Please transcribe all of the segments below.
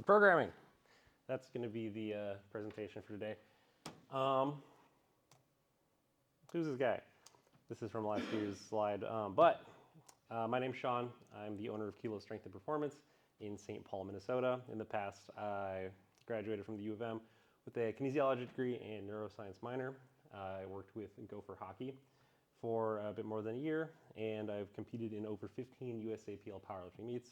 Programming. That's going to be the presentation for today. Who's this guy? This is from last year's slide. My name's Sean. I'm the owner of Kilo Strength and Performance in St. Paul, Minnesota. In the past, I graduated from the U of M with a kinesiology degree and neuroscience minor. I worked with Gopher Hockey for a bit more than a year, and I've competed in over 15 USAPL powerlifting meets,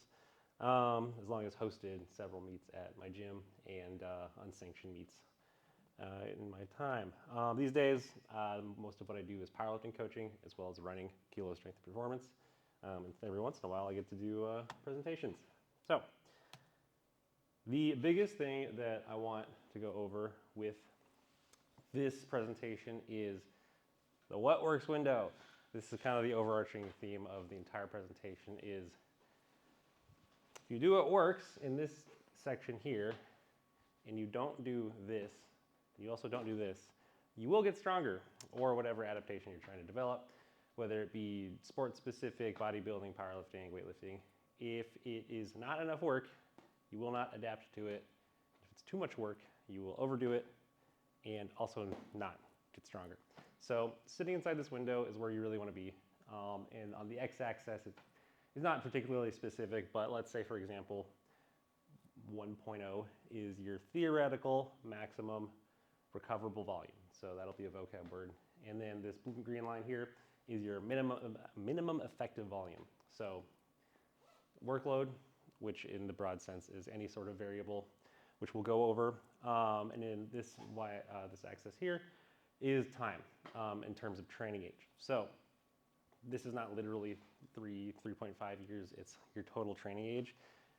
as long as hosted several meets at my gym and unsanctioned meets in my time. These days, most of what I do is powerlifting coaching as well as running Kilo Strength and Performance. And every once in a while, I get to do presentations. So, the biggest thing that I want to go over with this presentation is the what works window. This is kind of the overarching theme of the entire presentation is if you do what works in this section here and you don't do this, you also don't do this, you will get stronger or whatever adaptation you're trying to develop, whether it be sport specific, bodybuilding, powerlifting, weightlifting. If it is not enough work, you will not adapt to it. If it's too much work, you will overdo it and also not get stronger. So sitting inside this window is where you really want to be. And on the x-axis, it's not particularly specific, but let's say, for example, 1.0 is your theoretical maximum recoverable volume. So that'll be a vocab word. And then this blue and green line here is your minimum effective volume. So workload, which in the broad sense is any sort of variable, which we'll go over. And then this axis here is time in terms of training age. So this is not literally 3.5 years, it's your total training age.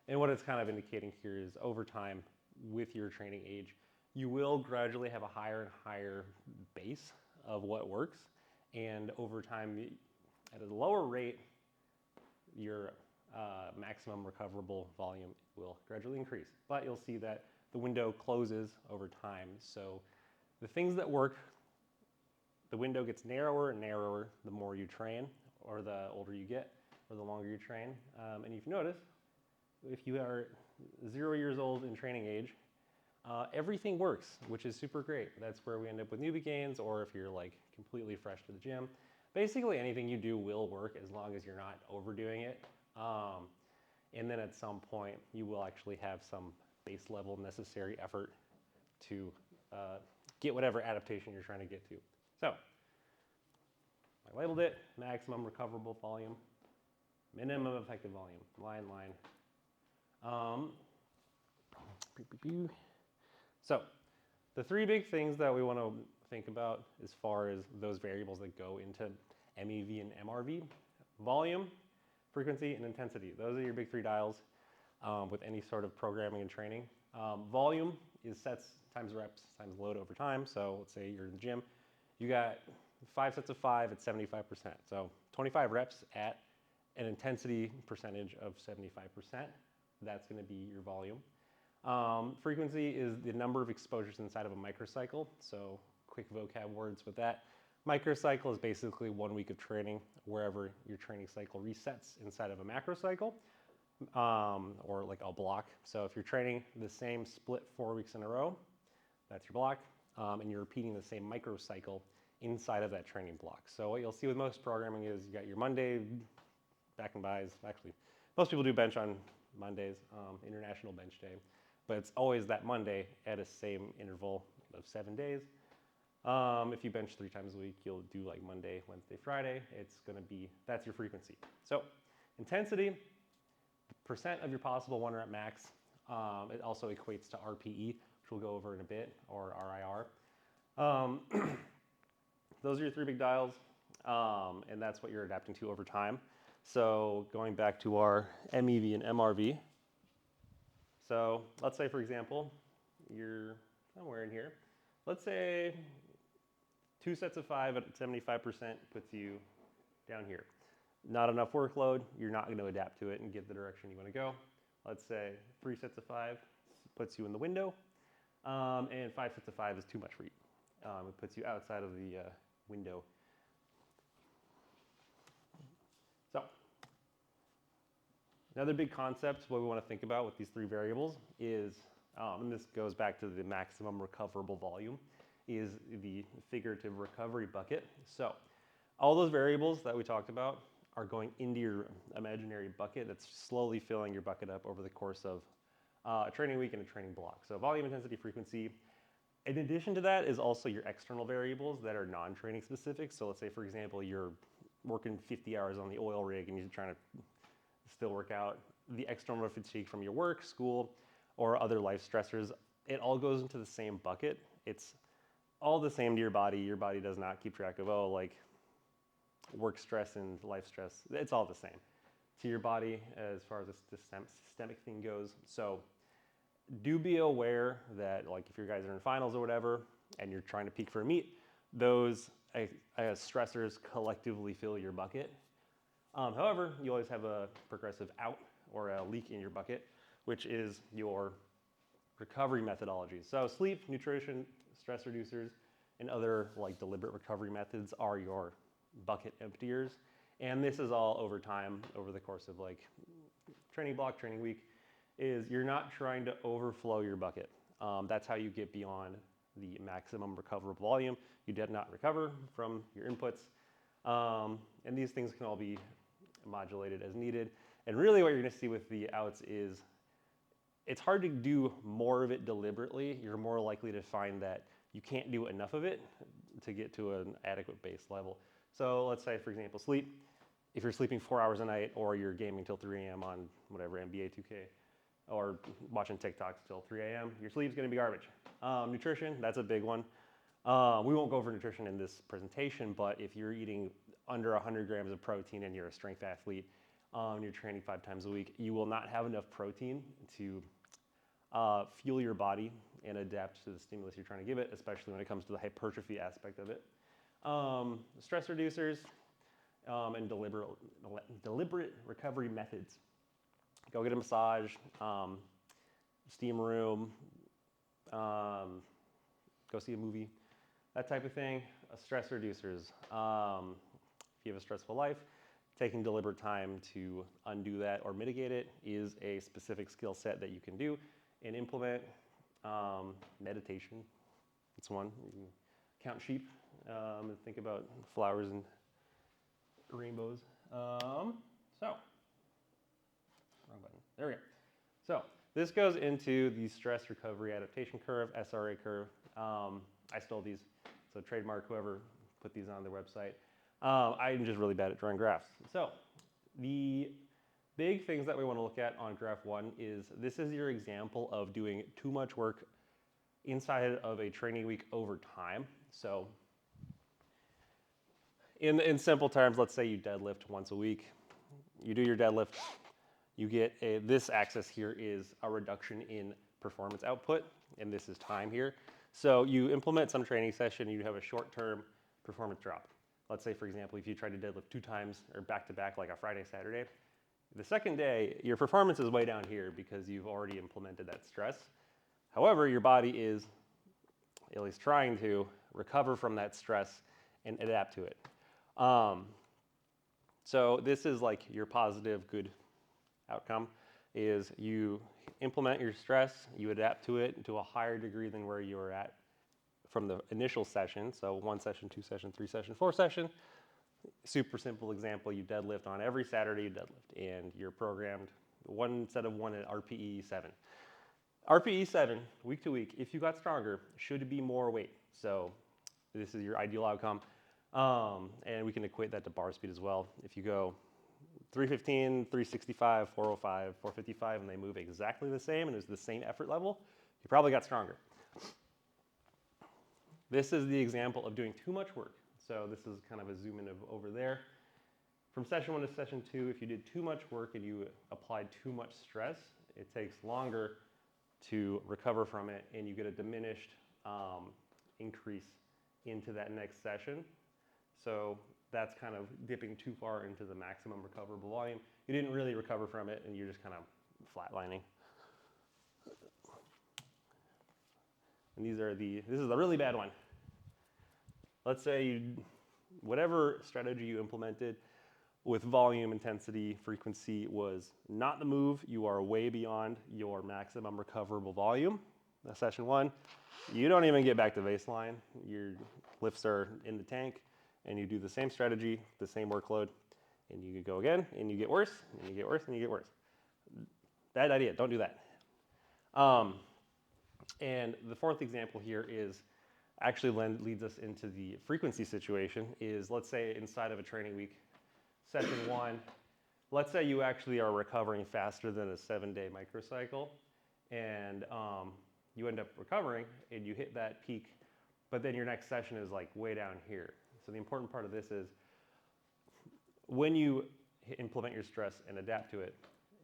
And what it's kind of indicating here is over time with your training age, you will gradually have a higher and higher base of what works. And over time, at a lower rate, your maximum recoverable volume will gradually increase. But you'll see that the window closes over time. So the things that work, the window gets narrower and narrower the more you train, or the older you get, or the longer you train. And if you notice, if you are 0 years old in training age, everything works, which is super great. That's where we end up with newbie gains, or if you're like completely fresh to the gym. Basically anything you do will work as long as you're not overdoing it. And then at some point, you will actually have some base level necessary effort to get whatever adaptation you're trying to get to. So, I labeled it maximum recoverable volume, minimum effective volume, line. So, the three big things that we want to think about as far as those variables that go into MEV and MRV: volume, frequency, and intensity. Those are your big three dials with any sort of programming and training. Volume is sets times reps times load over time. So let's say you're in the gym, you got 5 sets of 5 at 75%. So 25 reps at an intensity percentage of 75%. That's going to be your volume. Frequency is the number of exposures inside of a microcycle. So quick vocab words with that. Microcycle is basically 1 week of training wherever your training cycle resets inside of a macrocycle, or like a block. So if you're training the same split 4 weeks in a row, that's your block, and you're repeating the same microcycle inside of that training block. So what you'll see with most programming is you got your Monday back and buys. Actually, most people do bench on Mondays, International Bench Day, but it's always that Monday at a same interval of 7 days. If you bench 3 times a week, you'll do like Monday, Wednesday, Friday. It's going to be, that's your frequency. So intensity, percent of your possible 1 rep max. It also equates to RPE, which we'll go over in a bit, or RIR. Those are your 3 big dials, and that's what you're adapting to over time. So going back to our MEV and MRV. So let's say, for example, you're somewhere in here. Let's say 2 sets of 5 at 75% puts you down here. Not enough workload, you're not going to adapt to it and get the direction you want to go. Let's say 3 sets of 5 puts you in the window, and 5 sets of 5 is too much for you. It puts you outside of the window. So Another big concept, what we want to think about with these three variables is, and this goes back to the maximum recoverable volume, is the figurative recovery bucket. So all those variables that we talked about are going into your imaginary bucket that's slowly filling your bucket up over the course of a training week and a training block. So volume, intensity, frequency. In addition to that is also your external variables that are non-training specific. So let's say, for example, you're working 50 hours on the oil rig and you're trying to still work out. The external fatigue from your work, school, or other life stressors, it all goes into the same bucket. It's all the same to your body. Your body does not keep track of, oh, like work stress and life stress. It's all the same to your body as far as the systemic thing goes. So do be aware that, like, if you guys are in finals or whatever and you're trying to peak for a meet, those stressors collectively fill your bucket. However, you always have a progressive out or a leak in your bucket, which is your recovery methodologies. So sleep, nutrition, stress reducers, and other like deliberate recovery methods are your bucket emptiers. And this is all over time, over the course of like training block, training week, is you're not trying to overflow your bucket. That's how you get beyond the maximum recoverable volume. You did not recover from your inputs. And these things can all be modulated as needed. And really what you're gonna see with the outs is it's hard to do more of it deliberately. You're more likely to find that you can't do enough of it to get to an adequate base level. So let's say, for example, sleep. If you're sleeping 4 hours a night or you're gaming till 3 a.m. on whatever, NBA 2K, or watching TikToks till 3 a.m., your sleep's gonna be garbage. Nutrition, that's a big one. We won't go over nutrition in this presentation, but if you're eating under 100 grams of protein and you're a strength athlete, you're training 5 times a week, you will not have enough protein to fuel your body and adapt to the stimulus you're trying to give it, especially when it comes to the hypertrophy aspect of it. Stress reducers and deliberate recovery methods. Go get a massage, steam room, go see a movie, that type of thing. Stress reducers. If you have a stressful life, taking deliberate time to undo that or mitigate it is a specific skill set that you can do and implement. Meditation, it's one. You can count sheep and think about flowers and rainbows. Wrong button. There we go. So this goes into the stress recovery adaptation curve, SRA curve. I stole these, so trademark whoever put these on their website. I'm just really bad at drawing graphs. So the big things that we want to look at on graph 1 is this is your example of doing too much work inside of a training week over time. So in simple terms, let's say you deadlift once a week. You do your deadlift, you get this axis here is a reduction in performance output, and this is time here. So you implement some training session, you have a short-term performance drop. Let's say, for example, if you try to deadlift 2 times or back-to-back like a Friday, Saturday, the second day, your performance is way down here because you've already implemented that stress. However, your body is at least trying to recover from that stress and adapt to it. So this is like your positive, good outcome is you implement your stress, you adapt to it to a higher degree than where you were at from the initial session. So 1 session, 2 session, 3 session, 4 session. Super simple example, you deadlift on every Saturday you deadlift and you're programmed 1 set of 1 at RPE 7. RPE 7, week to week, if you got stronger, should be more weight. So this is your ideal outcome. And we can equate that to bar speed as well. If you go 315, 365, 405, 455, and they move exactly the same and it's the same effort level, you probably got stronger. This is the example of doing too much work. So this is kind of a zoom in of over there. From session 1 to session 2, if you did too much work and you applied too much stress, it takes longer to recover from it and you get a diminished increase into that next session. So that's kind of dipping too far into the maximum recoverable volume. You didn't really recover from it and you're just kind of flatlining. And this is a really bad one. Let's say whatever strategy you implemented with volume, intensity, frequency was not the move. You are way beyond your maximum recoverable volume. Session 1, you don't even get back to baseline. Your lifts are in the tank, and you do the same strategy, the same workload, and you go again, and you get worse, and you get worse, and you get worse. Bad idea, don't do that. And the fourth example here is actually leads us into the frequency situation is, let's say inside of a training week, session 1, let's say you actually are recovering faster than a 7-day microcycle, and you end up recovering and you hit that peak, but then your next session is like way down here. So the important part of this is when you implement your stress and adapt to it,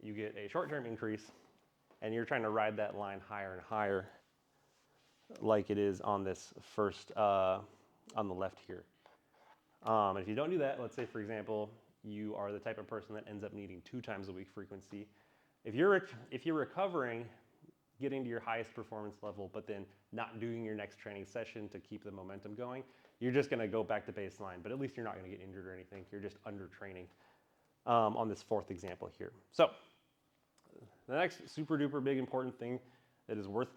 you get a short-term increase, and you're trying to ride that line higher and higher, like it is on this first, on the left here. And if you don't do that, let's say, for example, you are the type of person that ends up needing 2 times a week frequency. If you're recovering, getting to your highest performance level, but then not doing your next training session to keep the momentum going, you're just going to go back to baseline, but at least you're not going to get injured or anything. You're just under training on this fourth example here. So the next super duper big important thing that is worth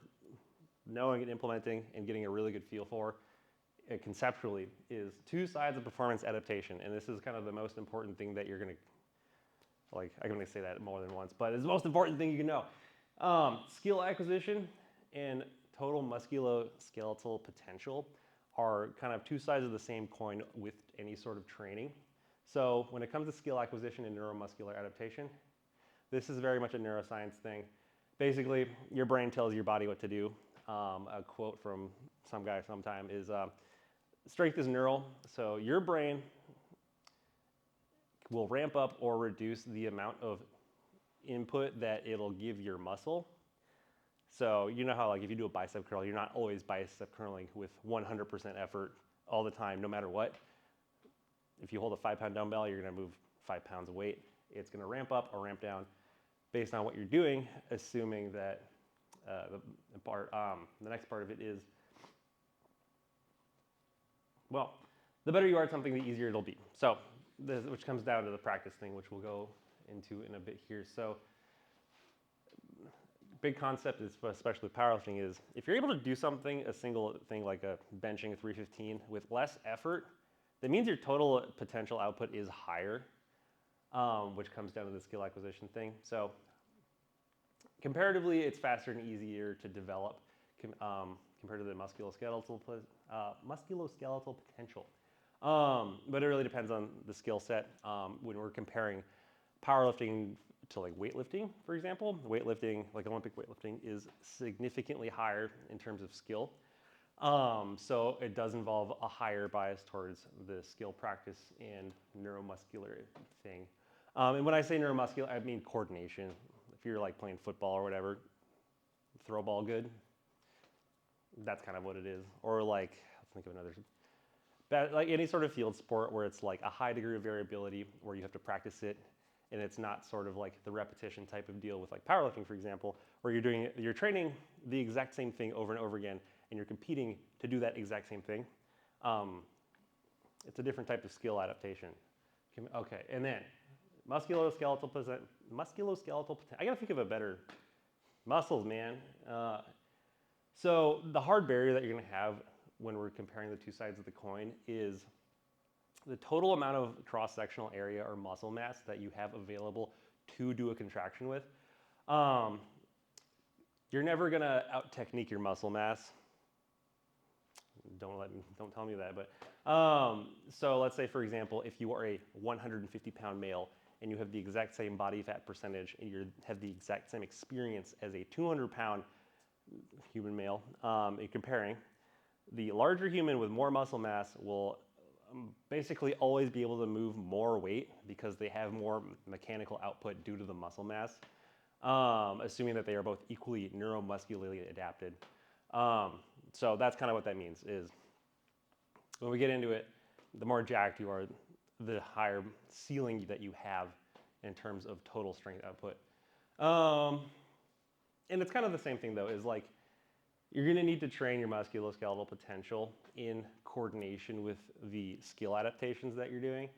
knowing and implementing and getting a really good feel for conceptually is 2 sides of performance adaptation. And this is kind of the most important thing that you're going to, like, I'm going to say that more than once, but it's the most important thing you can know. Skill acquisition and total musculoskeletal potential are kind of 2 sides of the same coin with any sort of training. So when it comes to skill acquisition and neuromuscular adaptation, this is very much a neuroscience thing. Basically, your brain tells your body what to do. A quote from some guy sometime is, strength is neural. So your brain will ramp up or reduce the amount of input that it'll give your muscle. So you know how, like, if you do a bicep curl, you're not always bicep curling with 100% effort all the time, no matter what. If you hold a 5-pound dumbbell, you're going to move 5 pounds of weight. It's going to ramp up or ramp down based on what you're doing, assuming that the next part of it is, well, the better you are at something, the easier it'll be. So, which comes down to the practice thing, which we'll go into in a bit here. So, big concept, is, especially with powerlifting, is if you're able to do something, a single thing like a benching a 315 with less effort, that means your total potential output is higher, which comes down to the skill acquisition thing. So comparatively, it's faster and easier to develop compared to the musculoskeletal potential. But it really depends on the skill set. When we're comparing powerlifting to like weightlifting, for example, weightlifting, like Olympic weightlifting, is significantly higher in terms of skill. So it does involve a higher bias towards the skill practice and neuromuscular thing. And when I say neuromuscular, I mean coordination. If you're like playing football or whatever, throw ball good, that's kind of what it is. Or like, let's think of another, like any sort of field sport where it's like a high degree of variability, where you have to practice it, and it's not sort of like the repetition type of deal with like powerlifting, for example, where you're training the exact same thing over and over again, and you're competing to do that exact same thing. It's a different type of skill adaptation. Okay, and then musculoskeletal potential. I gotta think of a better, muscles, man. So the hard barrier that you're gonna have when we're comparing the 2 sides of the coin is the total amount of cross-sectional area or muscle mass that you have available to do a contraction with. You're never gonna out-technique your muscle mass. Don't tell me that, but so let's say, for example, if you are a 150-pound male and you have the exact same body fat percentage and you have the exact same experience as a 200-pound human male, you're comparing, the larger human with more muscle mass will basically always be able to move more weight because they have more mechanical output due to the muscle mass, assuming that they are both equally neuromuscularly adapted. So that's kind of what that means, is when we get into it, the more jacked you are, the higher ceiling that you have in terms of total strength output. And it's kind of the same thing though, is like, you're gonna need to train your musculoskeletal potential in coordination with the skill adaptations that you're doing.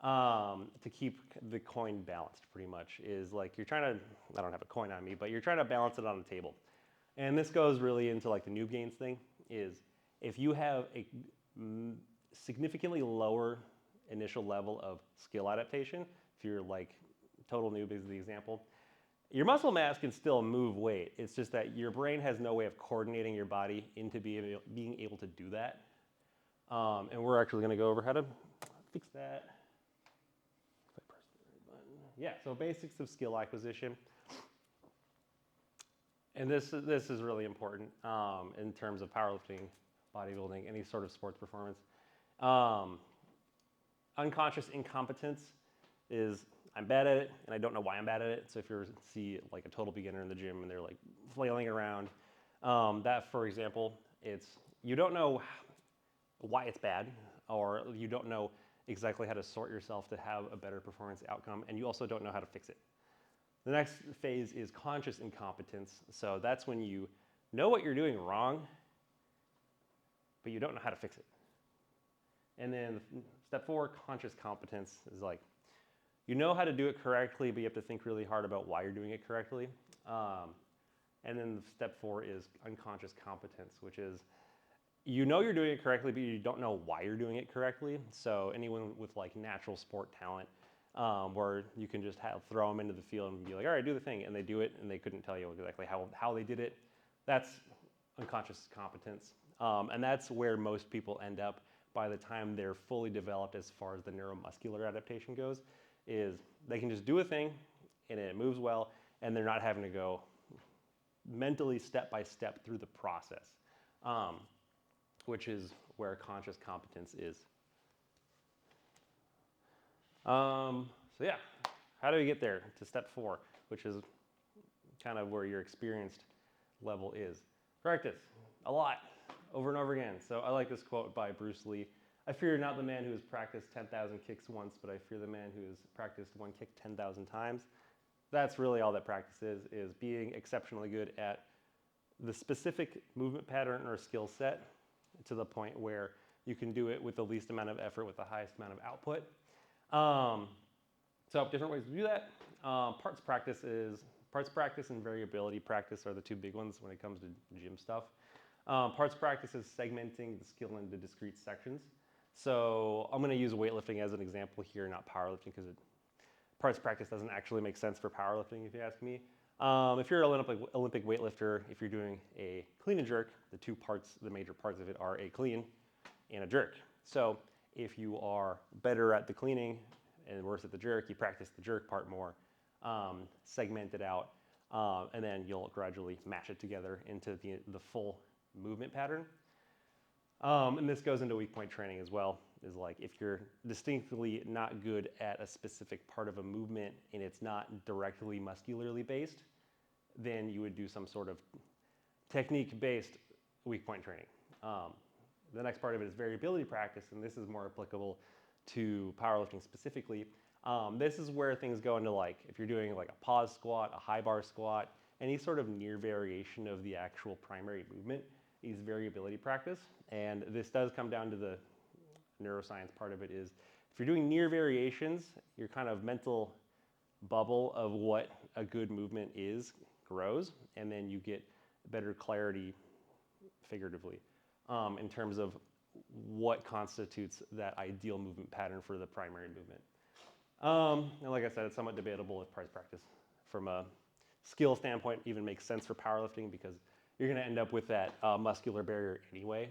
to keep the coin balanced pretty much is like you're trying to, I don't have a coin on me, but you're trying to balance it on the table. And this goes really into like the noob gains thing is if you have a significantly lower initial level of skill adaptation, if you're like total noob is the example, your muscle mass can still move weight. It's just that your brain has no way of coordinating your body into being able to do that. And we're actually going to go over how to fix that. If I press the right button. Yeah, so basics of skill acquisition. And this is really important in terms of powerlifting, bodybuilding, any sort of sports performance. Unconscious incompetence is I'm bad at it and I don't know why I'm bad at it. So if you see like a total beginner in the gym and they're like flailing around, that for example, it's you don't know why it's bad, or you don't know exactly how to sort yourself to have a better performance outcome, and you also don't know how to fix it. The next phase is conscious incompetence. So that's when you know what you're doing wrong, but you don't know how to fix it. And then step 4, conscious competence, is like you know how to do it correctly, but you have to think really hard about why you're doing it correctly. And then step 4 is unconscious competence, which is you know you're doing it correctly, but you don't know why you're doing it correctly. So anyone with like natural sport talent, where you can just throw them into the field and be like, all right, do the thing, and they do it, and they couldn't tell you exactly how they did it. That's unconscious competence, and that's where most people end up by the time they're fully developed as far as the neuromuscular adaptation goes, is they can just do a thing, and it moves well, and they're not having to go mentally step by step through the process, which is where conscious competence is. So yeah, how do we get there to step 4, which is kind of where your experienced level is? Practice a lot, over and over again. So I like this quote by Bruce Lee. I fear not the man who has practiced 10,000 kicks once, but I fear the man who has practiced one kick 10,000 times. That's really all that practice is being exceptionally good at the specific movement pattern or skill set to the point where you can do it with the least amount of effort with the highest amount of output. So different ways to do that. Parts practice and variability practice are the two big ones when it comes to gym stuff. Parts practice is segmenting the skill into discrete sections. So I'm going to use weightlifting as an example here, not powerlifting, because parts practice doesn't actually make sense for powerlifting, if you ask me. If you're an Olympic weightlifter, if you're doing a clean and jerk, the major parts of it are a clean and a jerk. So if you are better at the cleaning and worse at the jerk, you practice the jerk part more, segment it out, and then you'll gradually mash it together into the full movement pattern. And this goes into weak point training as well, is like if you're distinctly not good at a specific part of a movement and it's not directly muscularly based, then you would do some sort of technique-based weak point training. The next part of it is variability practice, and this is more applicable to powerlifting specifically. This is where things go into like, if you're doing like a pause squat, a high bar squat, any sort of near variation of the actual primary movement is variability practice. And this does come down to the neuroscience part of it is, if you're doing near variations, your kind of mental bubble of what a good movement is grows, and then you get better clarity figuratively in terms of what constitutes that ideal movement pattern for the primary movement. And like I said, it's somewhat debatable if parts practice from a skill standpoint even makes sense for powerlifting, because you're going to end up with that muscular barrier anyway.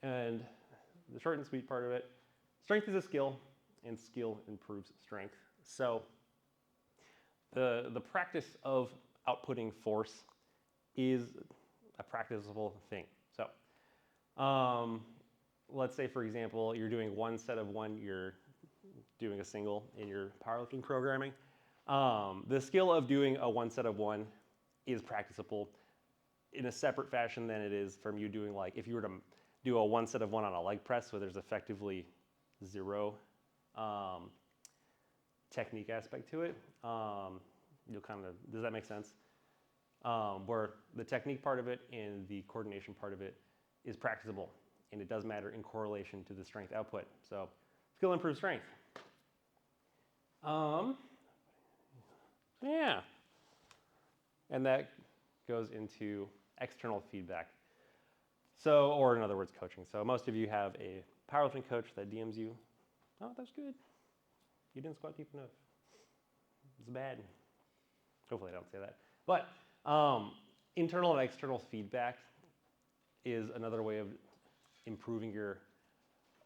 And the short and sweet part of it, strength is a skill, and skill improves strength. So the practice of outputting force is a practicable thing. So let's say, for example, you're doing one set of one, you're doing a single in your powerlifting programming. The skill of doing a one set of one is practicable in a separate fashion than it is from you doing, like, if you were to do a one set of one on a leg press, so there's effectively zero technique aspect to it. You'll kind of, does that make sense? Where the technique part of it and the coordination part of it is practicable and it does matter in correlation to the strength output. So skill improves strength. Yeah. And that goes into external feedback. So, or in other words, coaching. So most of you have a powerlifting coach that DMs you, oh, that's good. You didn't squat deep enough. It's bad. Hopefully I don't say that. But internal and external feedback is another way of improving your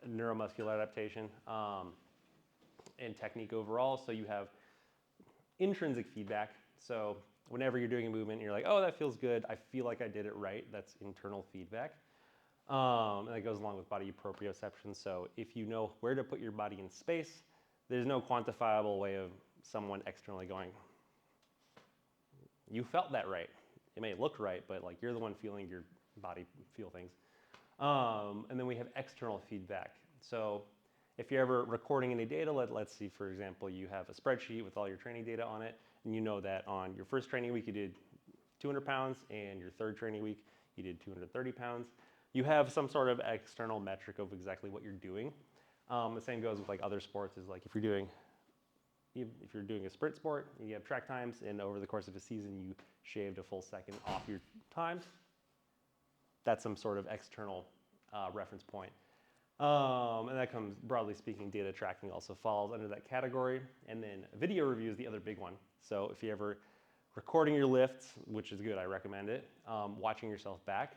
neuromuscular adaptation and technique overall. So you have intrinsic feedback. So whenever you're doing a movement, you're like, oh, that feels good. I feel like I did it right. That's internal feedback. And that goes along with body proprioception. So if you know where to put your body in space, there's no quantifiable way of someone externally going, you felt that right. It may look right, but like you're the one feeling your body feel things. And then we have external feedback. So if you're ever recording any data, let's see, for example, you have a spreadsheet with all your training data on it, and you know that on your first training week you did 200 pounds, and your third training week you did 230 pounds. You have some sort of external metric of exactly what you're doing. The same goes with like other sports, is like if you're doing a sprint sport, you have track times, and over the course of a season you shaved a full second off your times. That's some sort of external reference point. And that comes, broadly speaking, data tracking also falls under that category. And then video review is the other big one. So if you're ever recording your lifts, which is good, I recommend it, watching yourself back,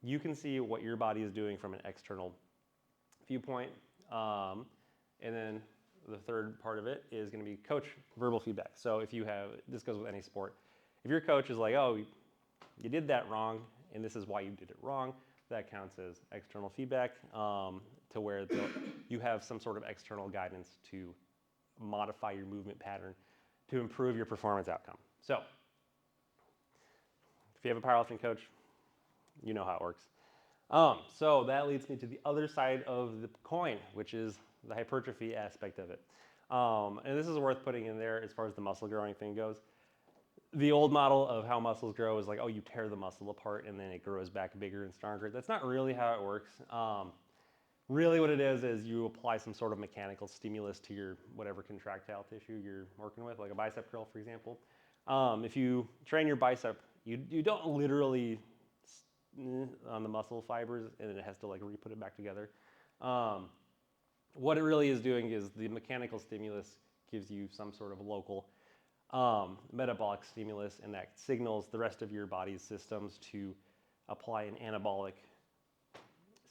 you can see what your body is doing from an external viewpoint. And then the third part of it is going to be coach verbal feedback. So if you have, this goes with any sport, if your coach is like, oh, you did that wrong, and this is why you did it wrong, that counts as external feedback, to where you have some sort of external guidance to modify your movement pattern to improve your performance outcome. So if you have a powerlifting coach, you know how it works. So that leads me to the other side of the coin, which is the hypertrophy aspect of it. And this is worth putting in there as far as the muscle growing thing goes. The old model of how muscles grow is like, oh, you tear the muscle apart and then it grows back bigger and stronger. That's not really how it works. Really what it is you apply some sort of mechanical stimulus to your whatever contractile tissue you're working with, like a bicep curl, for example. If you train your bicep, you don't literally on the muscle fibers and then it has to like re-put it back together. What it really is doing is the mechanical stimulus gives you some sort of local metabolic stimulus, and that signals the rest of your body's systems to apply an anabolic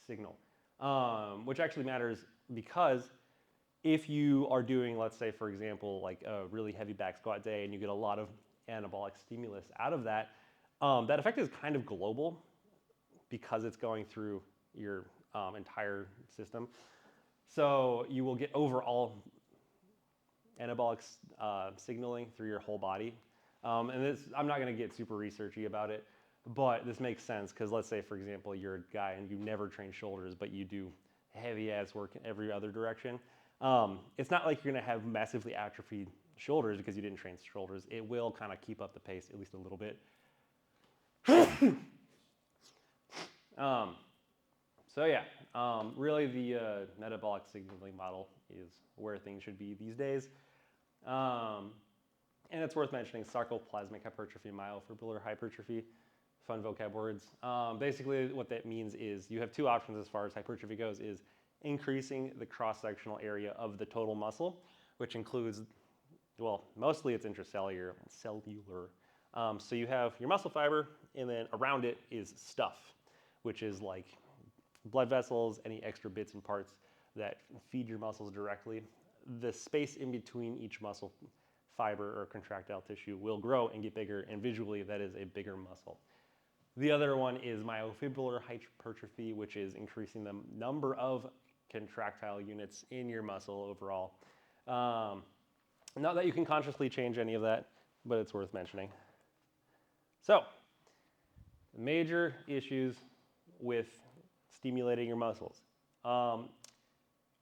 signal, which actually matters because if you are doing, let's say, for example, like a really heavy back squat day and you get a lot of anabolic stimulus out of that, that effect is kind of global because it's going through your entire system. So you will get overall anabolic signaling through your whole body. And this, I'm not going to get super researchy about it, but this makes sense because let's say, for example, you're a guy and you never train shoulders, but you do heavy ass work in every other direction. It's not like you're going to have massively atrophied shoulders because you didn't train shoulders. It will kind of keep up the pace at least a little bit. So yeah, really the metabolic signaling model is where things should be these days. And it's worth mentioning sarcoplasmic hypertrophy, myofibrillar hypertrophy, fun vocab words. Basically what that means is you have two options as far as hypertrophy goes, is increasing the cross-sectional area of the total muscle, which includes, well, mostly it's intracellular, cellular. So you have your muscle fiber, and then around it is stuff, which is like blood vessels, any extra bits and parts that feed your muscles directly. The space in between each muscle fiber or contractile tissue will grow and get bigger, and visually that is a bigger muscle. The other one is myofibrillar hypertrophy, which is increasing the number of contractile units in your muscle overall. Not that you can consciously change any of that, but it's worth mentioning. So, major issues with stimulating your muscles.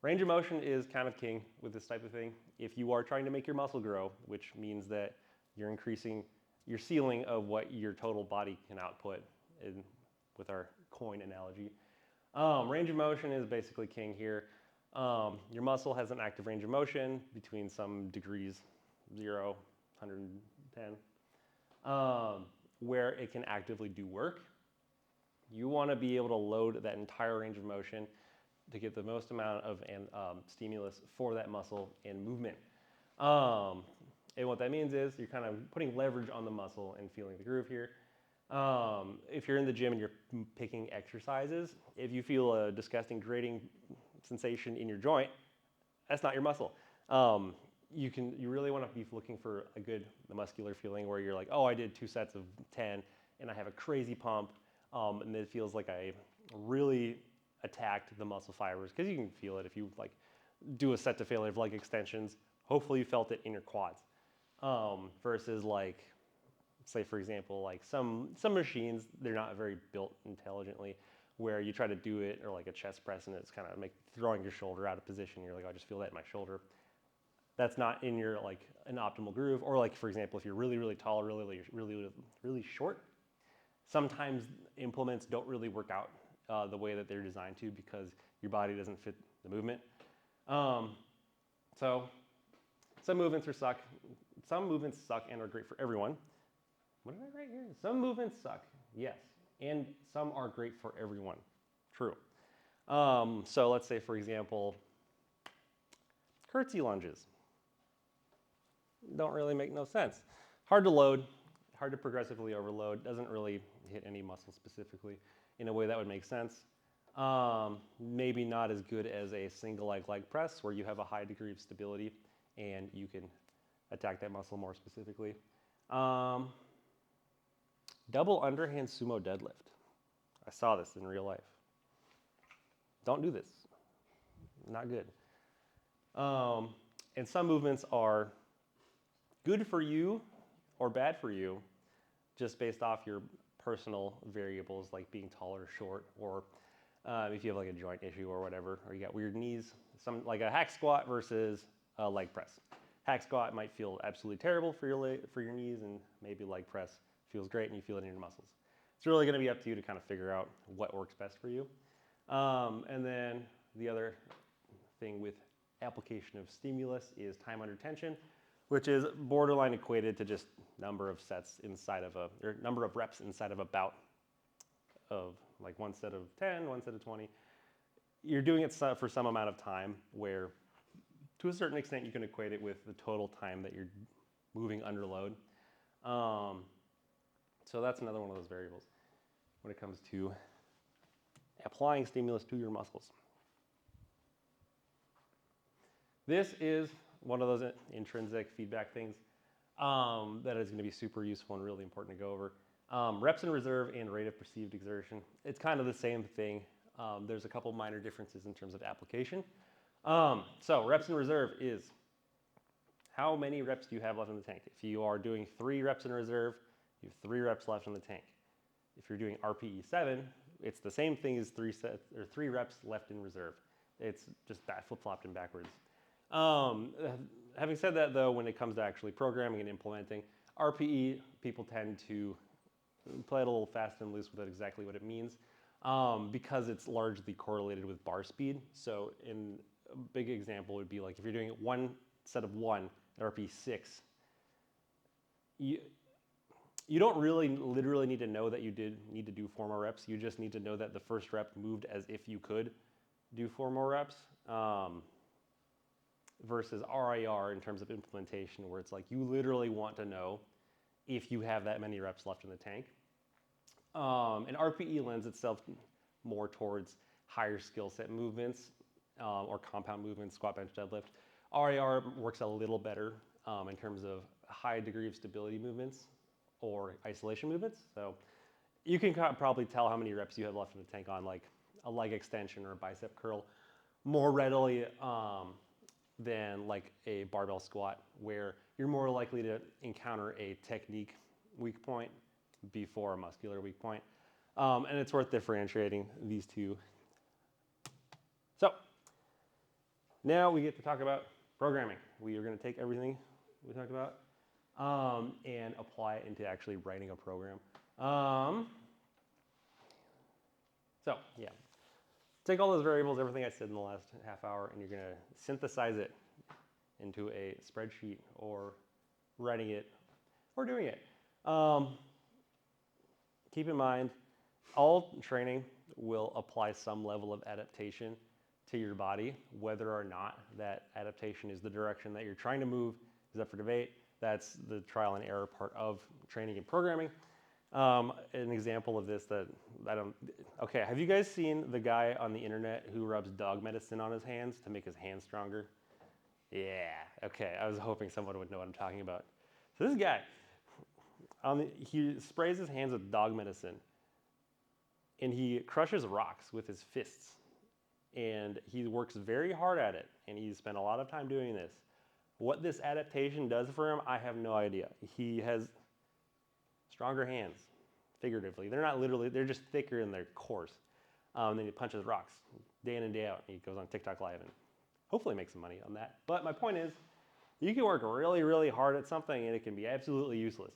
Range of motion is kind of king with this type of thing. If you are trying to make your muscle grow, which means that you're increasing your ceiling of what your total body can output, with our coin analogy, Range of motion is basically king here. Your muscle has an active range of motion between some degrees, 0, 110, where it can actively do work. You want to be able to load that entire range of motion to get the most amount of stimulus for that muscle and movement. And what that means is you're kind of putting leverage on the muscle and feeling the groove here. If you're in the gym and you're picking exercises, if you feel a disgusting grating sensation in your joint, that's not your muscle. You really want to be looking for a good muscular feeling where you're like, oh, I did 2 sets of 10 and I have a crazy pump, and it feels like I really attacked the muscle fibers, because you can feel it if you like do a set to failure of leg extensions. Hopefully you felt it in your quads, versus like, say for example, like some machines, they're not very built intelligently, where you try to do it, or like a chest press, and it's kind of throwing your shoulder out of position. You're like, oh, I just feel that in my shoulder. That's not in your like an optimal groove. Or like, for example, if you're really, really tall, really short, sometimes implements don't really work out the way that they're designed to, because your body doesn't fit the movement. So some movements suck. Some movements suck and are great for everyone. What did I write here? Some movements suck, yes, and some are great for everyone. True. So let's say, for example, curtsy lunges. Don't really make no sense. Hard to load, hard to progressively overload, doesn't really hit any muscle specifically in a way that would make sense. Maybe not as good as a single leg press, where you have a high degree of stability and you can attack that muscle more specifically. Double underhand sumo deadlift. I saw this in real life. Don't do this. Not good. And some movements are good for you or bad for you, just based off your personal variables, like being tall or short, or if you have like a joint issue or whatever, or you got weird knees. Some like a hack squat versus a leg press. Hack squat might feel absolutely terrible for your knees, and maybe leg press feels great and you feel it in your muscles. It's really going to be up to you to kind of figure out what works best for you. And then the other thing with application of stimulus is time under tension, which is borderline equated to just number of sets inside of or number of reps inside of a bout of like 1 set of 10, 1 set of 20. You're doing it for some amount of time, where to a certain extent you can equate it with the total time that you're moving under load. So that's another one of those variables when it comes to applying stimulus to your muscles. This is one of those intrinsic feedback things that is going to be super useful and really important to go over. Reps in reserve and rate of perceived exertion. It's kind of the same thing. There's a couple minor differences in terms of application. So reps in reserve is how many reps do you have left in the tank? If you are doing 3 reps in reserve, you have 3 reps left in the tank. If you're doing RPE 7, it's the same thing as 3 reps left in reserve. It's just that flip-flopped and backwards. Having said that, though, when it comes to actually programming and implementing, RPE, people tend to play it a little fast and loose with exactly what it means, because it's largely correlated with bar speed. So in a big example would be like if you're doing 1 set of 1 at RPE 6, you don't really literally need to know that you need to do 4 more reps. You just need to know that the first rep moved as if you could do 4 more reps. Versus RIR in terms of implementation, where it's like you literally want to know if you have that many reps left in the tank. And RPE lends itself more towards higher skill set movements, or compound movements, squat, bench, deadlift. RIR works a little better in terms of high degree of stability movements or isolation movements. So you can probably tell how many reps you have left in the tank on like a leg extension or a bicep curl more readily than like a barbell squat, where you're more likely to encounter a technique weak point before a muscular weak point. And it's worth differentiating these two. So now we get to talk about programming. We are going to take everything we talked about and apply it into actually writing a program. So yeah, take all those variables, everything I said in the last half hour, and you're going to synthesize it into a spreadsheet or writing it or doing it. Keep in mind, all training will apply some level of adaptation to your body, whether or not that adaptation is the direction that you're trying to move is up for debate. That's the trial and error part of training and programming. An example of this that okay, have you guys seen the guy on the internet who rubs dog medicine on his hands to make his hands stronger? Yeah, okay, I was hoping someone would know what I'm talking about. So this guy, he sprays his hands with dog medicine and he crushes rocks with his fists. And he works very hard at it, and he's spent a lot of time doing this. What this adaptation does for him, I have no idea. He has stronger hands, figuratively. They're not literally, they're just thicker and they're coarse. Then he punches rocks day in and day out. He goes on TikTok Live and hopefully makes some money on that. But my point is, you can work really, really hard at something and it can be absolutely useless.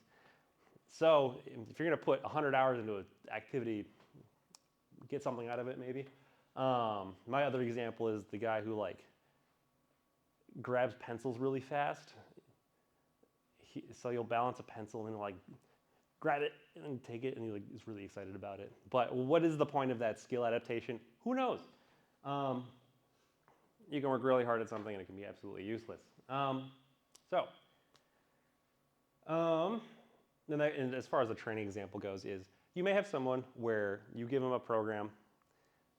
So if you're gonna put 100 hours into an activity, get something out of it maybe. My other example is the guy who like grabs pencils really fast. So you'll balance a pencil and like grab it and take it, and he like is really excited about it. But what is the point of that skill adaptation? Who knows? You can work really hard at something and it can be absolutely useless. And as far as the training example goes, is you may have someone where you give them a program,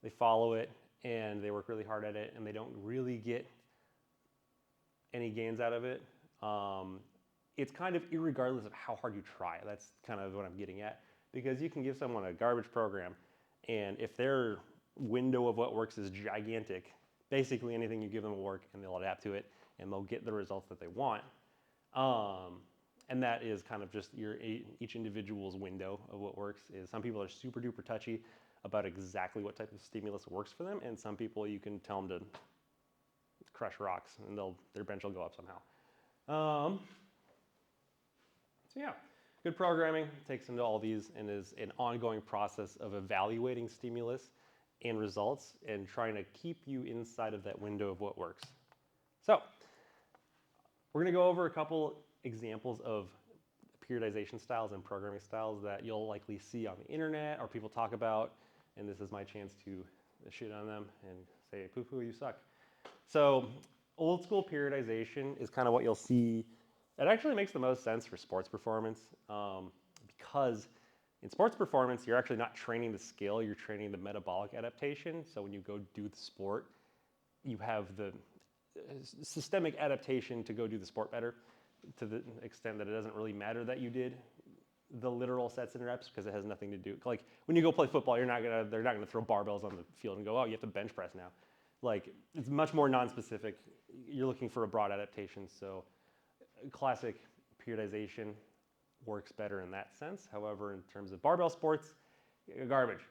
they follow it, and they work really hard at it, and they don't really get any gains out of it. It's kind of irregardless of how hard you try. That's kind of what I'm getting at. Because you can give someone a garbage program, and if their window of what works is gigantic, basically anything you give them will work, and they'll adapt to it, and they'll get the results that they want. And that is kind of just each individual's window of what works. Is some people are super duper touchy about exactly what type of stimulus works for them, and some people you can tell them to crush rocks and their bench will go up somehow. So yeah, good programming takes into all these and is an ongoing process of evaluating stimulus and results and trying to keep you inside of that window of what works. So we're going to go over a couple examples of periodization styles and programming styles that you'll likely see on the internet or people talk about, and this is my chance to shit on them and say, poo-poo, you suck. So old school periodization is kind of what you'll see. It actually makes the most sense for sports performance because in sports performance, you're actually not training the skill, you're training the metabolic adaptation. So when you go do the sport, you have the systemic adaptation to go do the sport better, to the extent that it doesn't really matter that you did the literal sets and reps because it has nothing to do. Like when you go play football, they're not gonna throw barbells on the field and go, oh, you have to bench press now. Like it's much more non-specific. You're looking for a broad adaptation. So classic periodization works better in that sense. However, in terms of barbell sports, garbage.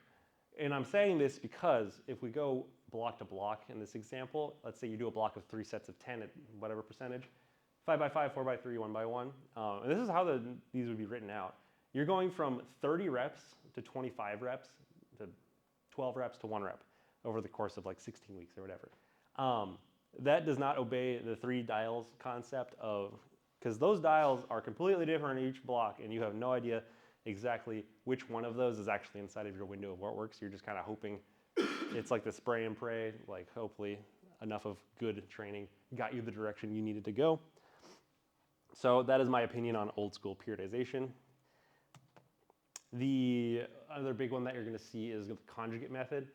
And I'm saying this because if we go block to block in this example, let's say you do a block of 3 sets of 10 at whatever percentage, 5x5, 4x3, 1x1. And this is how these would be written out. You're going from 30 reps to 25 reps to 12 reps to 1 rep over the course of like 16 weeks or whatever. That does not obey the 3 dials concept because those dials are completely different in each block and you have no idea exactly which one of those is actually inside of your window of what works. You're just kind of hoping it's like the spray and pray, like hopefully enough of good training got you the direction you needed to go. So that is my opinion on old school periodization. The other big one that you're going to see is the conjugate method.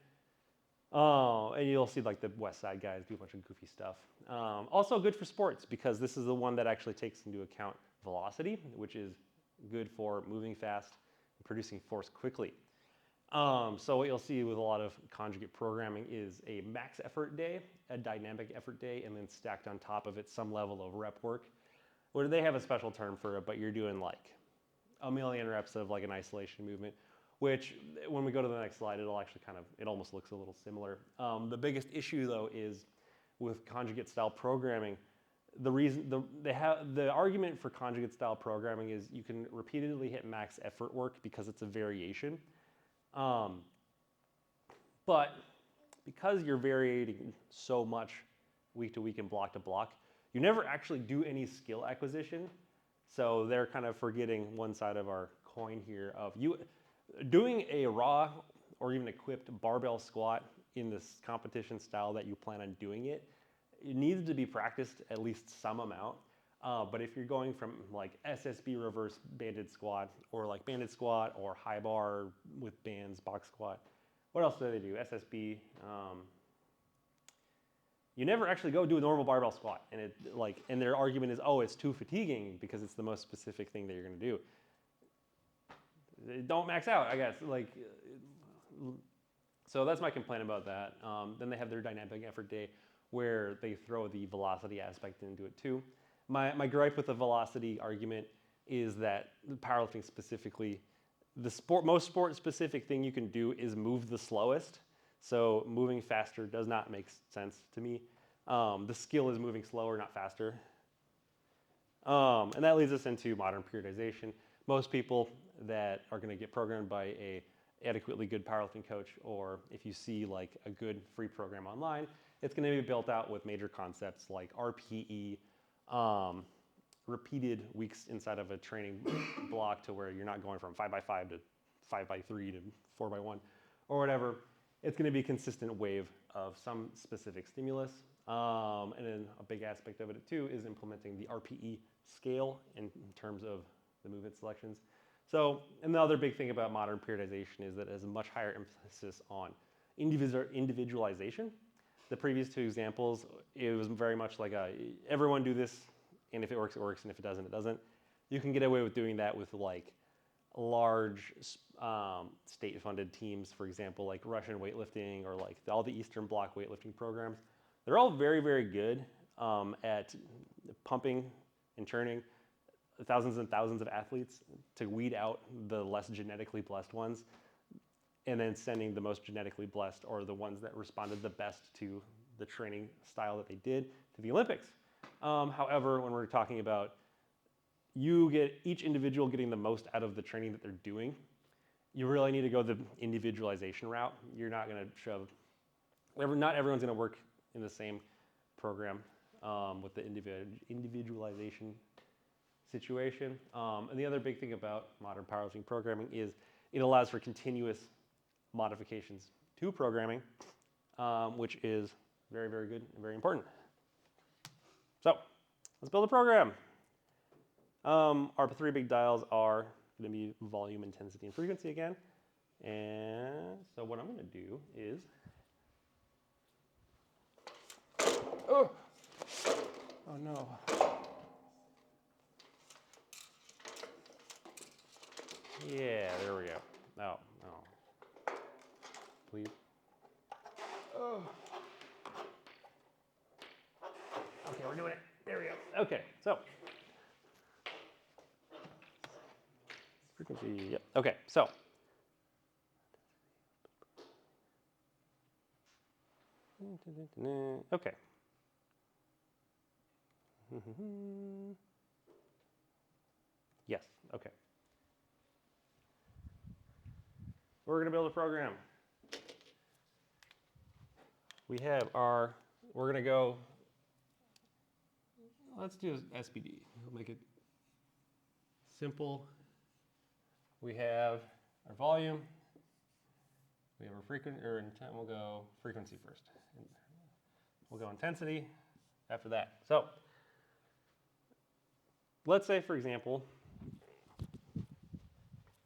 And you'll see like the West Side guys do a bunch of goofy stuff. Also good for sports because this is the one that actually takes into account velocity, which is good for moving fast and producing force quickly. So what you'll see with a lot of conjugate programming is a max effort day, a dynamic effort day, and then stacked on top of it some level of rep work. Where they have a special term for it, but you're doing like a million reps of like an isolation movement, which when we go to the next slide, it'll actually it almost looks a little similar. The biggest issue though is with conjugate style programming, the argument for conjugate style programming is you can repeatedly hit max effort work because it's a variation. But because you're varying so much week to week and block to block, you never actually do any skill acquisition. So they're kind of forgetting one side of our coin here of you doing a raw or even equipped barbell squat in this competition style that you plan on doing it. It needs to be practiced at least some amount. But if you're going from like SSB reverse banded squat or like banded squat or high bar with bands, box squat, what else do they do? SSB. You never actually go do a normal barbell squat, and their argument is, oh, it's too fatiguing because it's the most specific thing that you're going to do. Don't max out, I guess. So that's my complaint about that. Then they have their dynamic effort day where they throw the velocity aspect into it too. My gripe with the velocity argument is that powerlifting specifically, most sport-specific thing you can do is move the slowest. So moving faster does not make sense to me. The skill is moving slower, not faster. And that leads us into modern periodization. Most people that are going to get programmed by a adequately good powerlifting coach, or if you see like a good free program online, it's going to be built out with major concepts like RPE, repeated weeks inside of a training block to where you're not going from 5x5 to 5x3 to 4x1 or whatever. It's going to be a consistent wave of some specific stimulus. And then a big aspect of it too is implementing the RPE scale in terms of the movement selections. So, and the other big thing about modern periodization is that it has a much higher emphasis on individualization. The previous two examples, it was very much like everyone do this, and if it works, it works, and if it doesn't, it doesn't. You can get away with doing that with like large state-funded teams, for example, like Russian weightlifting or like all the Eastern Bloc weightlifting programs. They're all very, very good at pumping and churning thousands and thousands of athletes to weed out the less genetically blessed ones, and then sending the most genetically blessed or the ones that responded the best to the training style that they did to the Olympics. However, when we're talking about each individual getting the most out of the training that they're doing, you really need to go the individualization route. You're not going to shove, not everyone's going to work in the same program with the individualization situation. And the other big thing about modern powerlifting programming is it allows for continuous modifications to programming, which is very, very good and very important. So let's build a program. Our three big dials are going to be volume, intensity, and frequency again. And so what I'm going to do is, oh no. Yeah, there we go. No. Please. Oh. Okay, we're doing it. There we go. Okay, so. Frequency, yep. Okay, so. Okay. Yes, okay. We're going to build a program. We're going to go, let's do SBD. We'll make it simple. We have our volume. We have our frequency, we'll go frequency first. We'll go intensity after that. So let's say, for example,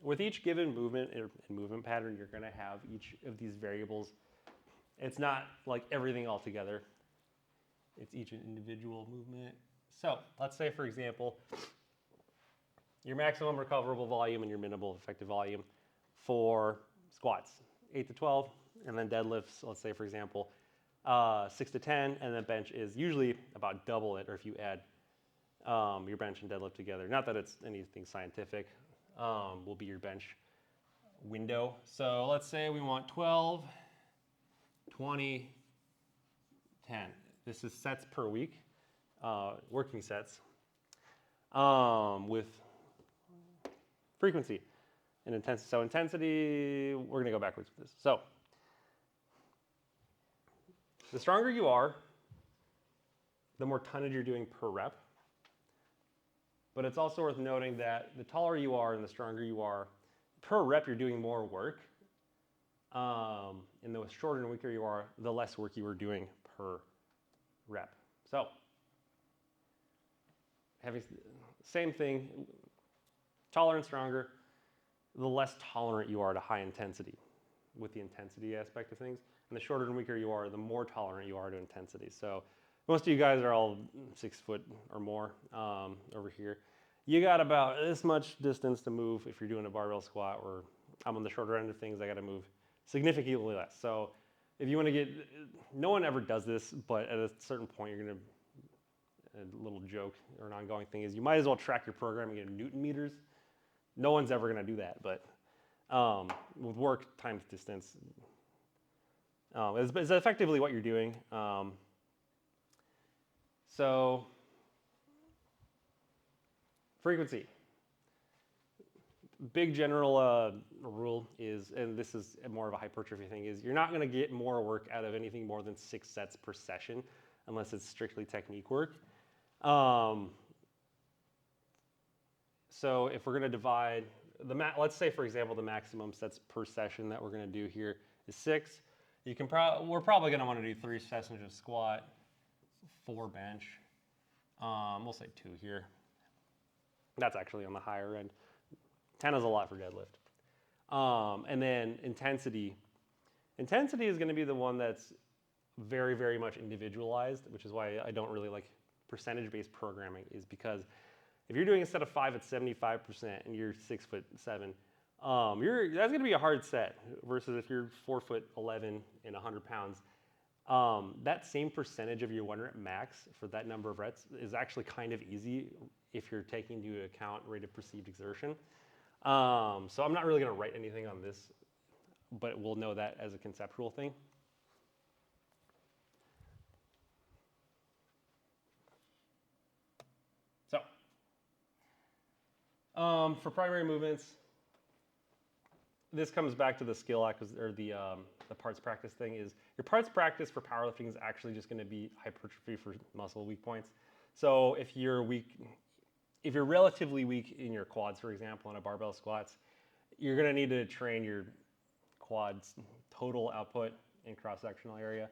with each given movement and movement pattern, you're going to have each of these variables. It's not like everything all together. It's each individual movement. So let's say, for example, your maximum recoverable volume and your minimal effective volume for squats, 8 to 12, and then deadlifts, let's say, for example, 6 to 10, and then bench is usually about double it, or if you add your bench and deadlift together. Not that it's anything scientific, will be your bench window. So let's say we want 12, 20, 10. This is sets per week, working sets, with frequency and intensity. So intensity, we're going to go backwards with this. So The stronger you are, the more tonnage you're doing per rep. But it's also worth noting that the taller you are and the stronger you are, per rep you're doing more work. And the shorter and weaker you are, the less work you are doing per rep. So, same thing, taller and stronger, the less tolerant you are to high intensity with the intensity aspect of things. And the shorter and weaker you are, the more tolerant you are to intensity. So most of you guys are all 6 foot or more over here. You got about this much distance to move if you're doing a barbell squat, or I'm on the shorter end of things, I got to move significantly less. So if you want to get, no one ever does this, but at a certain point you're going to, a little joke or an ongoing thing is you might as well track your programming in Newton meters. No one's ever going to do that, but with work times distance, is effectively what you're doing. So frequency. Big general rule is, and this is more of a hypertrophy thing, is you're not going to get more work out of anything more than 6 sets per session unless it's strictly technique work. So if we're going to divide let's say for example the maximum sets per session that we're going to do here is 6. You can we're probably going to want to do 3 sessions of squat, 4 bench. We'll say 2 here. That's actually on the higher end. 10 is a lot for deadlift. And then intensity. Intensity is going to be the one that's very, very much individualized, which is why I don't really like percentage-based programming, is because if you're doing a set of 5 at 75% and you're 6'7", that's going to be a hard set versus if you're 4'11" and 100 pounds. That same percentage of your 1 rep max for that number of reps is actually kind of easy if you're taking into account rate of perceived exertion. So I'm not really going to write anything on this, but we'll know that as a conceptual thing. So for primary movements, this comes back to the skill or the parts practice thing. Is your parts practice for powerlifting is actually just going to be hypertrophy for muscle weak points. So if you're weak, if you're relatively weak in your quads, for example, on a barbell squats, you're going to need to train your quads total output in cross-sectional area.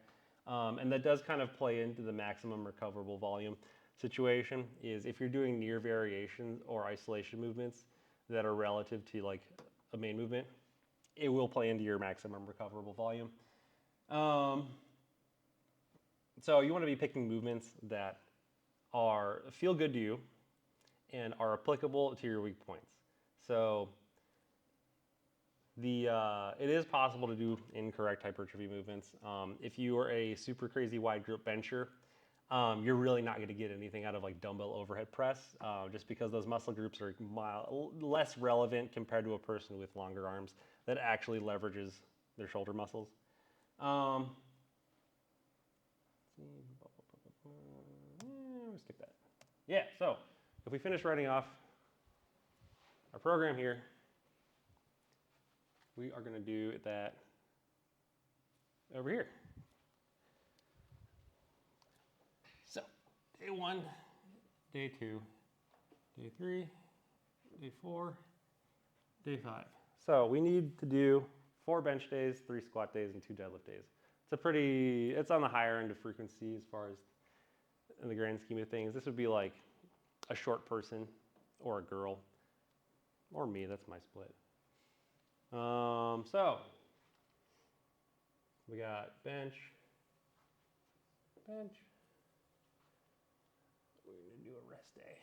And that does kind of play into the maximum recoverable volume situation, is if you're doing near variation or isolation movements that are relative to like a main movement, it will play into your maximum recoverable volume. So you want to be picking movements that feel good to you and are applicable to your weak points. So it is possible to do incorrect hypertrophy movements. If you are a super crazy wide grip bencher, you're really not going to get anything out of like dumbbell overhead press, just because those muscle groups are less relevant compared to a person with longer arms that actually leverages their shoulder muscles. We'll skip that. Yeah, so if we finish writing off our program here, we are going to do that over here. So, day 1, day 2, day 3, day 4, day 5. So we need to do 4 bench days, 3 squat days, and 2 deadlift days. It's on the higher end of frequency as far as in the grand scheme of things. This would be like a short person or a girl, or me, that's my split. So we got bench. We're going to do a rest day.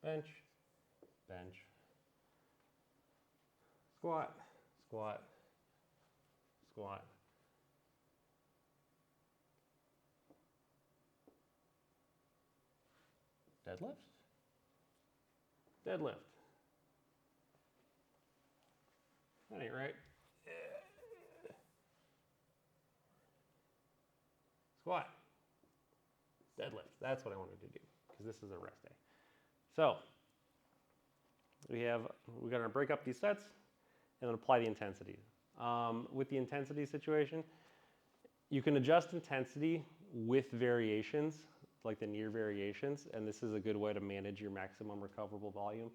Bench, squat, deadlift. That ain't right. Squat, deadlift. That's what I wanted to do because this is a rest day. So we're going to break up these sets and then apply the intensity. With the intensity situation, You can adjust intensity with variations, like the near variations, and this is a good way to manage your maximum recoverable volume.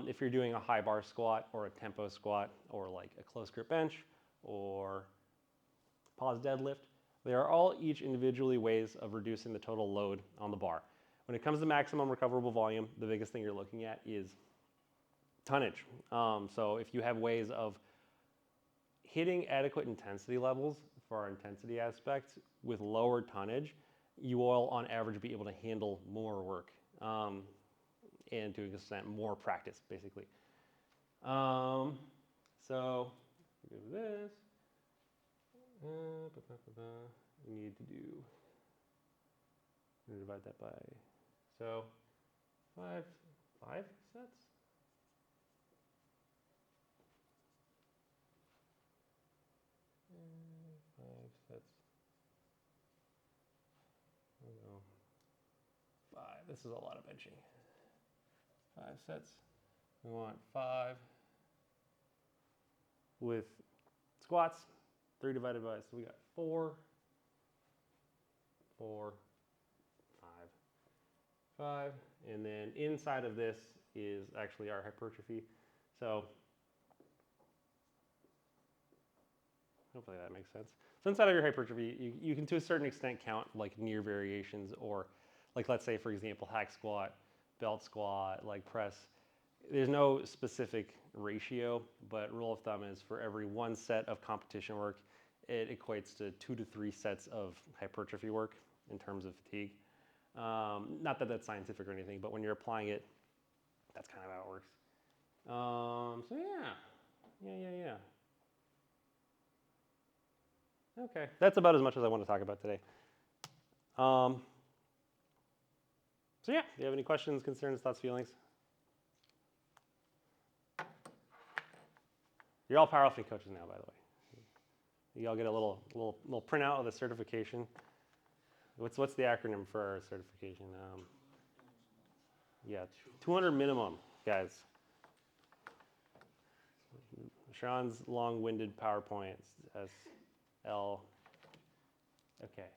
If you're doing a high bar squat or a tempo squat or like a close grip bench or pause deadlift, they are all each individually ways of reducing the total load on the bar. When it comes to maximum recoverable volume, the biggest thing you're looking at is tonnage. So if you have ways of hitting adequate intensity levels for our intensity aspect with lower tonnage, you will on average be able to handle more work and to an extent more practice basically. So go to this. We need to do, I'm going to divide that by, so five sets? Five sets. There we go. Five. This is a lot of benching. 5 sets. We want 5 with squats. 3 divided by, so we got 4, 4, 5, 5. And then inside of this is actually our hypertrophy. So hopefully that makes sense. So inside of your hypertrophy, you can to a certain extent count like near variations or like let's say for example hack squat, belt squat, leg press. There's no specific ratio, but rule of thumb is for every 1 set of competition work, it equates to 2 to 3 sets of hypertrophy work in terms of fatigue. Not that that's scientific or anything, but when you're applying it, that's kind of how it works. So yeah. Okay, that's about as much as I want to talk about today. So yeah, do you have any questions, concerns, thoughts, feelings? You're all powerlifting coaches now, by the way. You all get a little printout of the certification. What's the acronym for our certification? Yeah, 200 minimum, guys. Sean's long-winded PowerPoint. SL. Okay.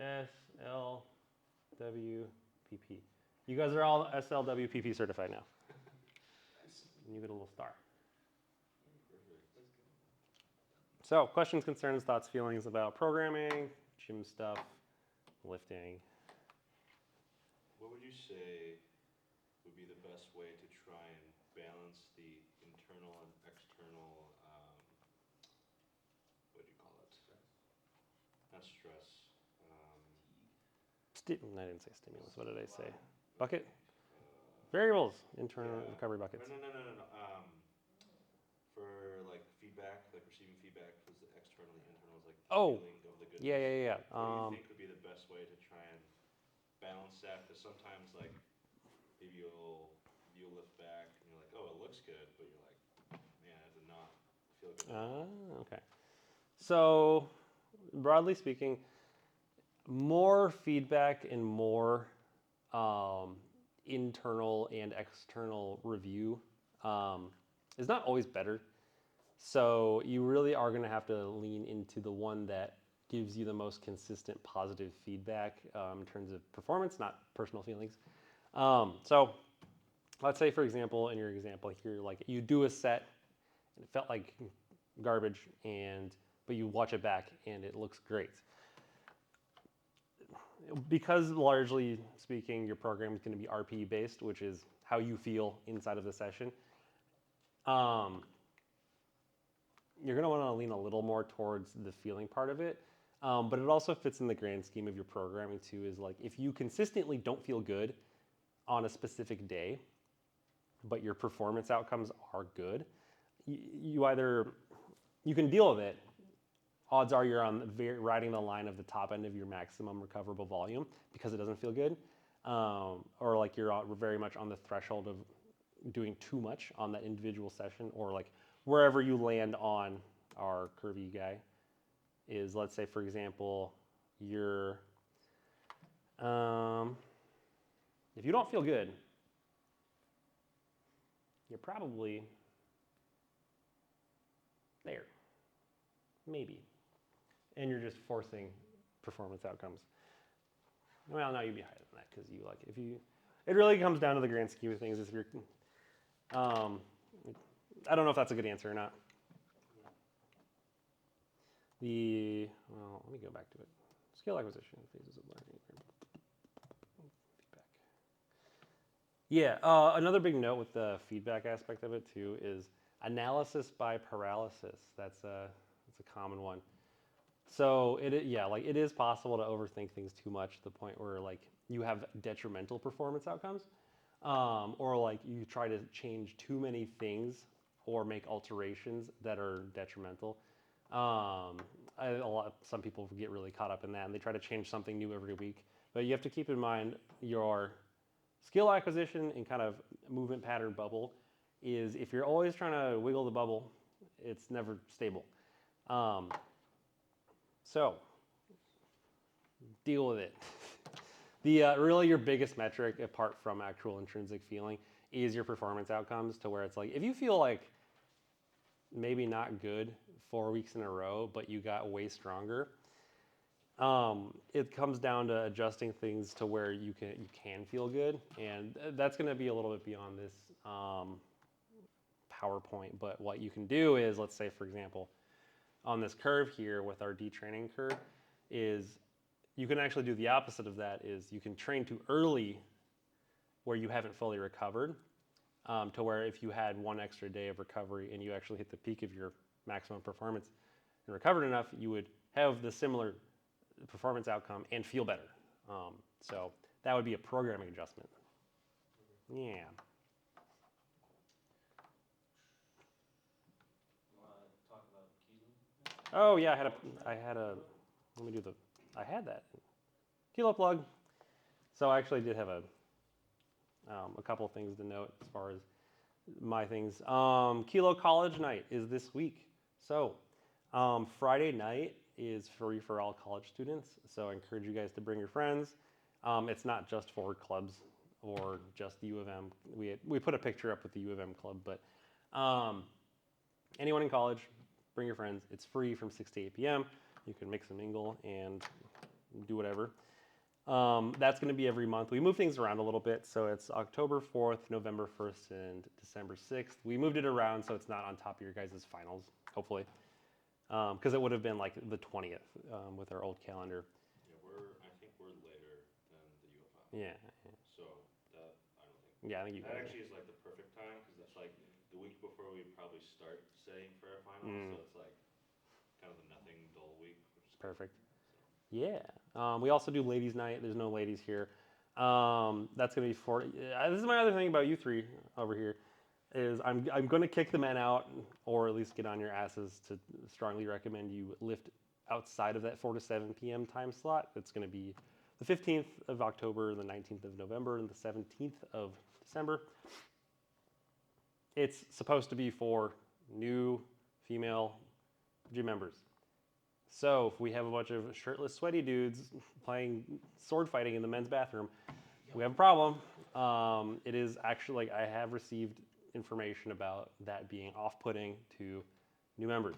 SLWPP. You guys are all SLWPP certified now. And you get a little star. So, questions, concerns, thoughts, feelings about programming, gym stuff, lifting. What would you say would be the best way to try and balance the internal and external, what do you call it? Not stress. I didn't say stimulus. What did I say? Bucket? Variables. Internal recovery buckets. No. For like feedback, like receiving feedback, was the externally, internal is like the feeling of the goodness. Yeah. What do you think would be the best way to try and balance that? Because sometimes like maybe you'll lift back and you're like, oh, it looks good, but you're like, man, I did not feel good. Okay. So, broadly speaking, more feedback and more internal and external review is not always better. So you really are going to have to lean into the one that gives you the most consistent positive feedback in terms of performance, not personal feelings. So let's say, for example, in your example here, like you do a set and it felt like garbage, but you watch it back and it looks great. Because largely speaking, your program is going to be RPE based, which is how you feel inside of the session. You're going to want to lean a little more towards the feeling part of it. But it also fits in the grand scheme of your programming too, is like if you consistently don't feel good on a specific day, but your performance outcomes are good, you can deal with it. Odds are you're riding the line of the top end of your maximum recoverable volume because it doesn't feel good. Or like you're very much on the threshold of doing too much on that individual session, or like wherever you land on our curvy guy is, let's say, for example, you're, if you don't feel good, you're probably there, maybe. and you're just forcing performance outcomes. Well, no, you'd be higher than that because you like if you. It really comes down to the grand scheme of things. If you're, I don't know if that's a good answer or not. Let me go back to it. Skill acquisition, phases of learning. Feedback. Yeah, another big note with the feedback aspect of it too is analysis by paralysis. That's a common one. So it is possible to overthink things too much to the point where like you have detrimental performance outcomes, or like you try to change too many things or make alterations that are detrimental. Some people get really caught up in that and they try to change something new every week. But you have to keep in mind your skill acquisition and kind of movement pattern bubble is if you're always trying to wiggle the bubble, it's never stable. So deal with it. Really your biggest metric apart from actual intrinsic feeling is your performance outcomes, to where it's like if you feel like maybe not good 4 weeks in a row, but you got way stronger, it comes down to adjusting things to where you can feel good, and that's going to be a little bit beyond this PowerPoint. But what you can do is, let's say for example, on this curve here with our detraining curve, is you can actually do the opposite of that. Is you can train too early where you haven't fully recovered, to where if you had one extra day of recovery and you actually hit the peak of your maximum performance and recovered enough, you would have the similar performance outcome and feel better. So that would be a programming adjustment. Yeah. You want to talk about Kilo? Oh yeah, I had that Kilo plug. So I actually did have a couple of things to note as far as my things. Kilo College Night is this week. So Friday night is free for all college students. So I encourage you guys to bring your friends. It's not just for clubs or just the U of M. We put a picture up with the U of M club, but anyone in college, bring your friends. It's free from 6 to 8 p.m. You can mix and mingle and do whatever. That's going to be every month. We move things around a little bit, so it's October 4th, November 1st, and December 6th. We moved it around so it's not on top of your guys' finals, hopefully, because it would have been like the 20th with our old calendar. Yeah, I think we're later than the U of M. Yeah. So that, I don't think. Yeah, I think you That guys. actually is like the perfect time because it's like the week before we probably start setting for our finals. So it's like kind of the nothing dull week. Which is Perfect. So. Yeah. We also do ladies' night. There's no ladies here. That's going to be this is my other thing about you three over here, is I'm going to kick the men out, or at least get on your asses to strongly recommend you lift outside of that 4 to 7 p.m. time slot. It's going to be the 15th of October, the 19th of November, and the 17th of December. It's supposed to be for new female gym members. So if we have a bunch of shirtless, sweaty dudes playing sword fighting in the men's bathroom, we have a problem. It is actually, I have received information about that being off-putting to new members.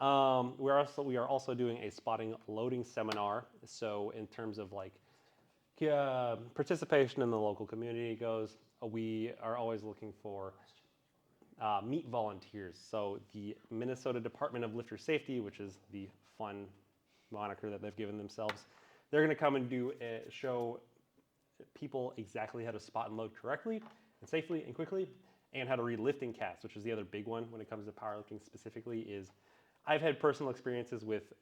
We are also doing a spotting loading seminar. So in terms of like participation in the local community goes, we are always looking for meet volunteers. So the Minnesota Department of Lifter Safety, which is the fun moniker that they've given themselves, they're going to come and show people exactly how to spot and load correctly and safely and quickly, and how to read lifting casts, which is the other big one when it comes to powerlifting specifically. Is I've had personal experiences with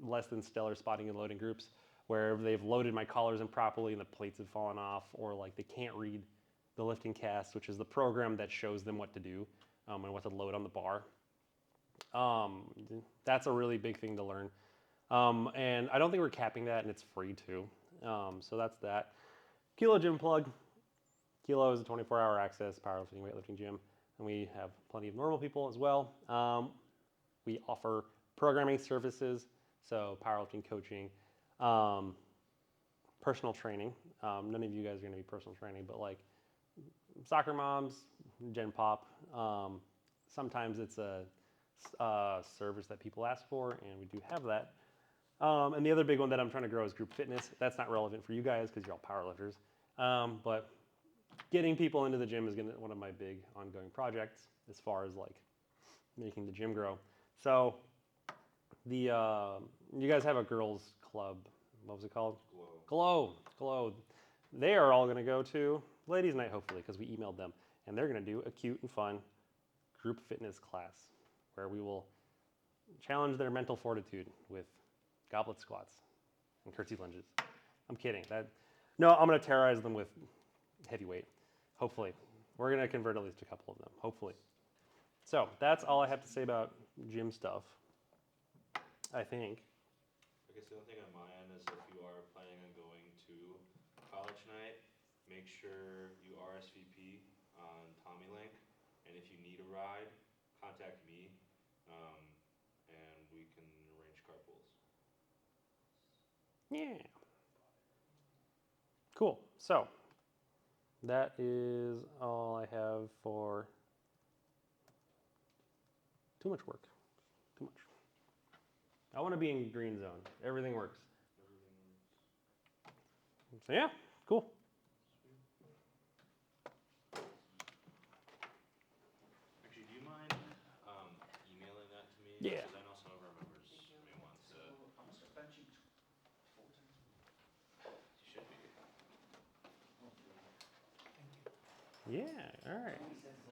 less than stellar spotting and loading groups where they've loaded my collars improperly and the plates have fallen off, or like they can't read the lifting cast, which is the program that shows them what to do and what to load on the bar. That's a really big thing to learn. And I don't think we're capping that, and it's free too. So that's that. Kilo Gym plug. Kilo is a 24-hour access powerlifting weightlifting gym, and we have plenty of normal people as well. We offer programming services, so powerlifting coaching, personal training. None of you guys are going to be personal training, but like soccer moms, Gen Pop. Sometimes it's a service that people ask for, and we do have that. And the other big one that I'm trying to grow is group fitness. That's not relevant for you guys because you're all powerlifters. But getting people into the gym is one of my big ongoing projects as far as like making the gym grow. So you guys have a girls club. What was it called? Glow. They are all going to go to ladies' night hopefully because we emailed them, and they're going to do a cute and fun group fitness class where we will challenge their mental fortitude with goblet squats and curtsy lunges. I'm kidding. No, I'm going to terrorize them with heavyweight. Hopefully. We're going to convert at least a couple of them. Hopefully. So that's all I have to say about gym stuff, I think. I guess the only thing on my end is if you are planning on going to college night, make sure you RSVP on Tommy Link, and if you need a ride, contact me, and we can arrange carpools. Yeah. Cool. So that is all I have for too much work. Too much. I want to be in green zone. Everything works. So yeah, cool. Actually, do you mind emailing that to me? Yeah. Because I know some of our members may want to. I must have benching 4 times. You should be. Yeah. All right.